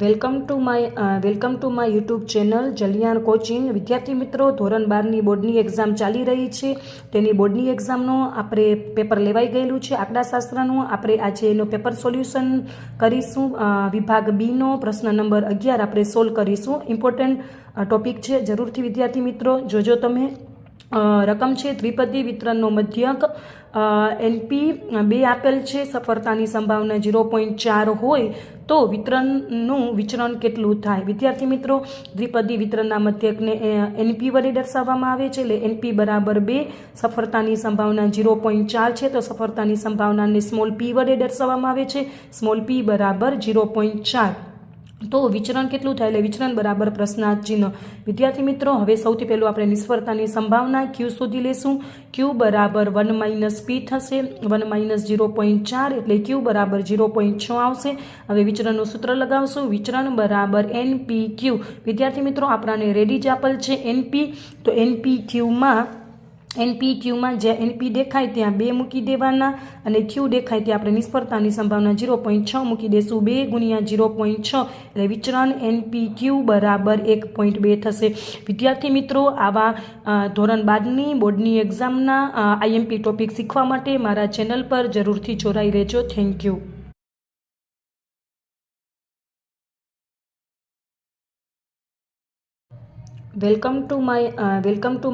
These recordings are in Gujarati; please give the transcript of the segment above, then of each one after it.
Welcome to my YouTube channel Jaliyan coaching. વિદ્યાર્થી મિત્રો, ધોરણ 12ની બોર્ડની એક્ઝામ ચાલી રહી છે. તેની બોર્ડની એક્ઝામનો આપણે પેપર લેવાઈ ગયેલું છે આંકડાશાસ્ત્રનું. આપણે આજે એનો પેપર સોલ્યુશન કરીશું. વિભાગ બીનો પ્રશ્ન નંબર 11 આપણે સોલ્વ કરીશું. ઇમ્પોર્ટન્ટ ટોપિક છે, જરૂરથી વિદ્યાર્થી મિત્રો જોજો તમે. રકમ છે દ્વિપદી વિતરણનો મધ્યક NP 2 આપેલ છે. સફળતાની સંભાવના 0.4 હોય તો વિતરણનું વિચરણ કેટલું થાય? વિદ્યાર્થી મિત્રો, દ્વિપદી વિતરણના મધ્યકને NP વડે દર્શાવવામાં આવે છે. એટલે NP બરાબર 2, સફળતાની સંભાવના 0.4 છે તો સફળતાની સંભાવનાને સ્મોલ p વડે દર્શાવવામાં આવે છે. સ્મોલ p બરાબર 0.4. તો વિચરણ કેટલું થાય? એટલે વિચરણ બરાબર પ્રશ્નાર્થ ચિહ્ન. વિદ્યાર્થી મિત્રો, હવે સૌથી પહેલું આપણે નિષ્ફળતાની સંભાવના Q શોધી લેશું. Q બરાબર 1 - p થશે. 1 - 0.4 એટલે Q બરાબર 0.6 આવશે. હવે વિચરણનું સૂત્ર લગાવશું. વિચરણ બરાબર NPQ. વિદ્યાર્થી મિત્રો, આપણાને રેડી જ આપેલ છે NP. તો NPQમાં જ્યાં NP દેખાય ત્યાં 2 મૂકી દેવાના અને Q દેખાય ત્યાં આપણે નિષ્ફળતાની સંભાવના 0.6 મૂકી દેશું. 2 × 0.6 એટલે વિચરણ NPQ બરાબર 1.2 થશે. વિદ્યાર્થી મિત્રો, આવા ધોરણ 12ની બોર્ડની એક્ઝામના IMP ટોપિક શીખવા માટે મારા ચેનલ પર જરૂરથી જોડાઈ રહેજો. Thank you. Welcome to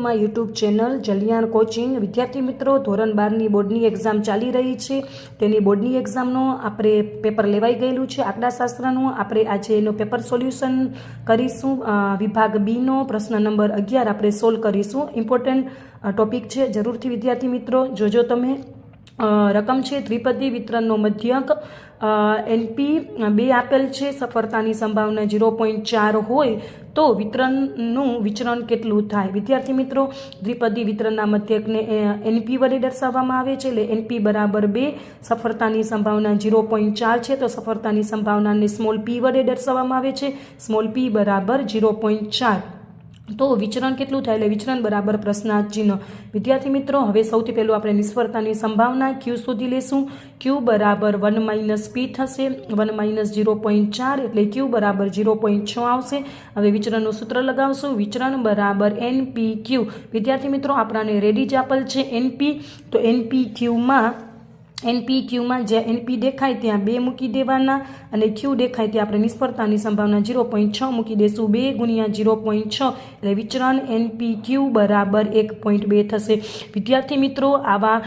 my YouTube channel Jaliyan coaching. વિદ્યાર્થી મિત્રો, ધોરણ 12ની બોર્ડની એક્ઝામ ચાલી રહી છે. તેની બોર્ડની એક્ઝામનો આપણે પેપર લેવાઈ ગયેલું છે આંકડાશાસ્ત્રનું. આપણે આજે એનો પેપર સોલ્યુશન કરીશું. વિભાગ બીનો પ્રશ્ન નંબર 11 આપણે સોલ્વ કરીશું. ઇમ્પોર્ટન્ટ ટોપિક છે, જરૂરથી વિદ્યાર્થી મિત્રો જોજો તમે. રકમ છે દ્વિપદી વિતરણનો મધ્યક NP 2 આપેલ છે. સફળતાની સંભાવના 0.4 હોય તો વિતરણનું વિચરણ કેટલું થાય? વિદ્યાર્થી મિત્રો, દ્વિપદી વિતરણના મધ્યકને NP વડે દર્શાવવામાં આવે છે. એટલે NP બરાબર 2, સફળતાની સંભાવના 0.4 છે તો સફળતાની સંભાવનાને સ્મોલ p વડે દર્શાવવામાં આવે છે. સ્મોલ p બરાબર 0.4. તો વિચરણ કેટલું થાય? એટલે વિચરણ બરાબર પ્રશ્નાર્થ ચિહ્ન. વિદ્યાર્થી મિત્રો, હવે સૌથી પહેલું આપણે નિષ્ફળતાની સંભાવના Q શોધી લેશું. Q બરાબર 1 - p થશે. 1 - 0.4 એટલે Q બરાબર 0.6 આવશે. હવે વિચરણનું સૂત્ર લગાવશું. વિચરણ બરાબર NPQ. વિદ્યાર્થી મિત્રો, આપણાને રેડી જ આપેલ છે NP. તો NPQમાં જ્યાં NP દેખાય ત્યાં 2 મૂકી દેવાના અને Q દેખાય ત્યાં આપણે નિષ્ફળતાની સંભાવના 0.6 મૂકી દેશું. 2 × 0.6 એટલે વિચરણ NPQ બરાબર 1.2 થશે. વિદ્યાર્થી મિત્રો, આવા